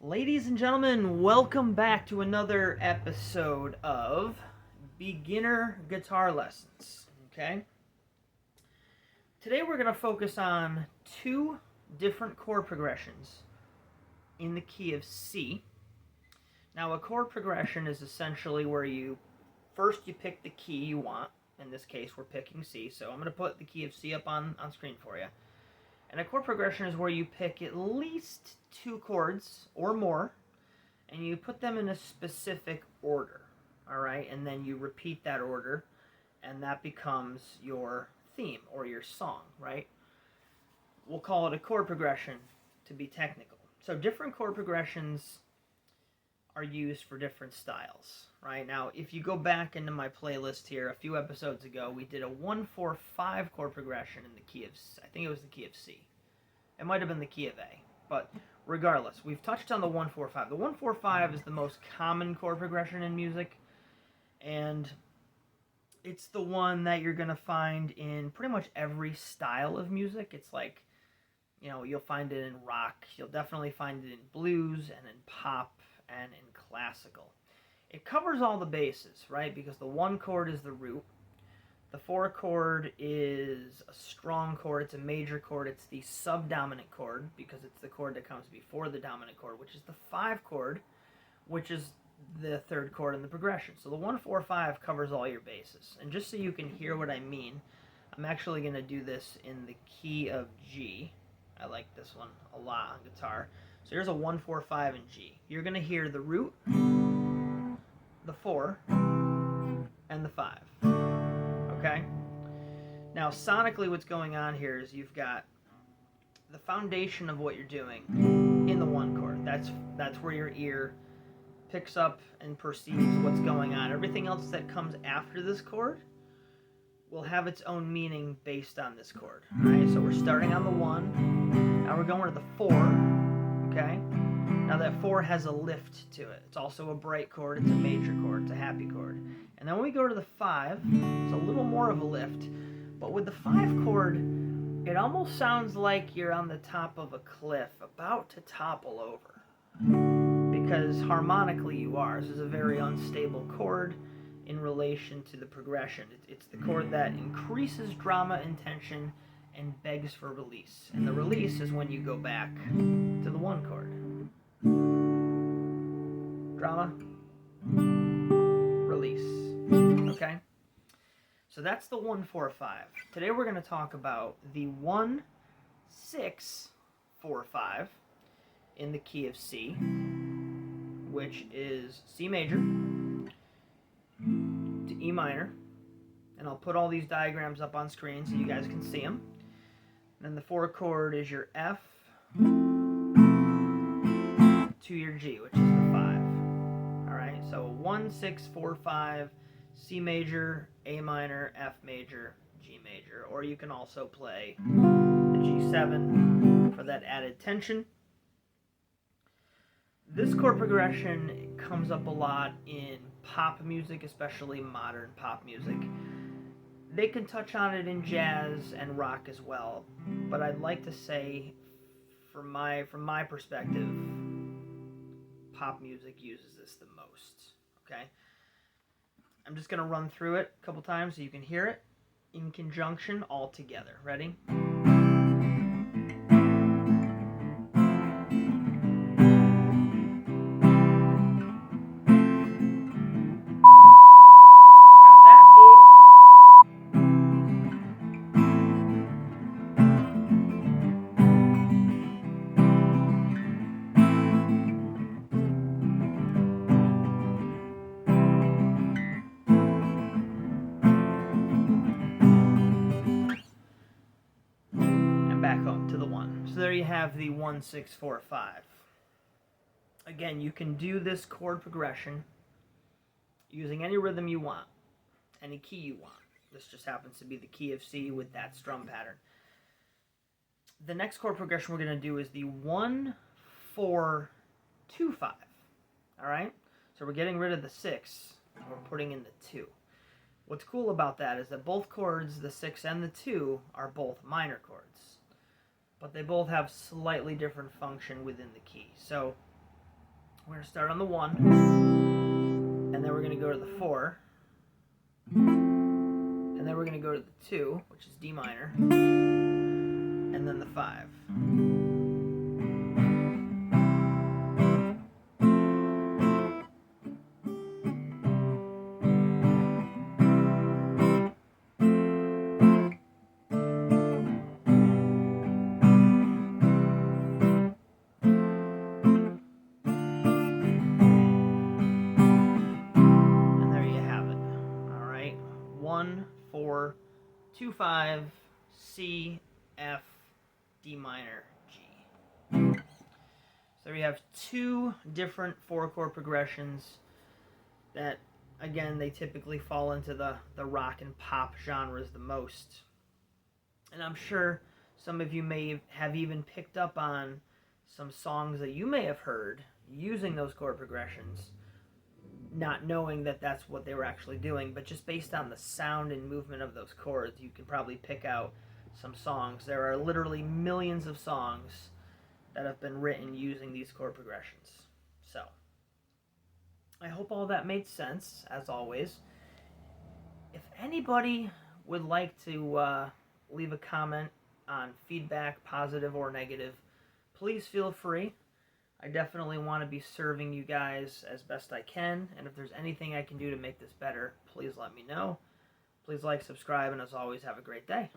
Ladies and gentlemen, welcome back to another episode of Beginner Guitar Lessons. Okay? Today we're going to focus on two different chord progressions in the key of C. Now, a chord progression is essentially where you pick the key you want. In this case, we're picking C, so I'm going to put the key of C up on screen for you. And a chord progression is where you pick at least two chords or more, and you put them in a specific order, all right? And then you repeat that order, and that becomes your theme or your song, right? We'll call it a chord progression to be technical. So different chord progressions are used for different styles, right? Now, if you go back into my playlist here, a few episodes ago, we did a 1-4-5 chord progression in the key of, I think it was the key of C. It might have been the key of A, but regardless, we've touched on the 1-4-5. The 1-4-5 is the most common chord progression in music, and it's the one that you're going to find in pretty much every style of music. It's like, you know, you'll find it in rock, you'll definitely find it in blues, and in pop, and in classical. It covers all the bases, right? Because the 1 chord is the root. The 4 chord is a strong chord. It's a major chord. It's the subdominant chord because it's the chord that comes before the dominant chord, which is the 5 chord, which is the 3rd chord in the progression. So the 1-4-5 covers all your bases. And just so you can hear what I mean, I'm actually going to do this in the key of G. I like this one a lot on guitar. So here's a 1-4-5 in G. You're going to hear the root, the 4, and the 5. Okay? Now, sonically, what's going on here is you've got the foundation of what you're doing in the 1 chord. That's where your ear picks up and perceives what's going on. Everything else that comes after this chord will have its own meaning based on this chord. All right? So we're starting on the 1. Now we're going to the 4. Okay? Now that 4 has a lift to it. It's also a bright chord. It's a major chord. It's a happy chord. And then when we go to the 5, it's a little more of a lift. But with the 5 chord, it almost sounds like you're on the top of a cliff, about to topple over. Because harmonically you are. This is a very unstable chord in relation to the progression. It's the chord that increases drama and tension and begs for release. And the release is when you go back to the 1 chord. Drama, release. Okay? So that's the 1-4-5. Today we're going to talk about the 1-6-4-5 in the key of C, which is C major to E minor. And I'll put all these diagrams up on screen so you guys can see them. And then the 4 chord is your F to your G, which is the 5. Alright, so 1-6-4-5, C major, A minor, F major, G major. Or you can also play the G7 for that added tension. This chord progression comes up a lot in pop music, especially modern pop music. They can touch on it in jazz and rock as well, but I'd like to say, from my perspective, pop music uses this the most, okay? I'm just going to run through it a couple times so you can hear it in conjunction all together. Ready? Back home to the 1. So there you have the 1-6-4-5. Again, you can do this chord progression using any rhythm you want, any key you want. This just happens to be the key of C with that strum pattern. The next chord progression we're going to do is the 1-4-2-5. Alright? So we're getting rid of the 6, and we're putting in the 2. What's cool about that is that both chords, the 6 and the 2, are both minor chords. But they both have slightly different function within the key. So We're going to start on the 1, and then we're going to go to the 4, and then we're going to go to the 2, which is D minor, and then the 5. And there you have it. All right, 1, 4, 2, 5, C, F, D minor, G. So we have 2 different 4-chord progressions that, again, they typically fall into the rock and pop genres the most. And I'm sure some of you may have even picked up on some songs that you may have heard using those chord progressions, not knowing that that's what they were actually doing, but just based on the sound and movement of those chords, you can probably pick out some songs. There are literally millions of songs that have been written using these chord progressions. So, I hope all that made sense, as always. If anybody would like to leave a comment on feedback, positive or negative, please feel free. I definitely want to be serving you guys as best I can, and if there's anything I can do to make this better, please let me know. Please like, subscribe, and as always, have a great day.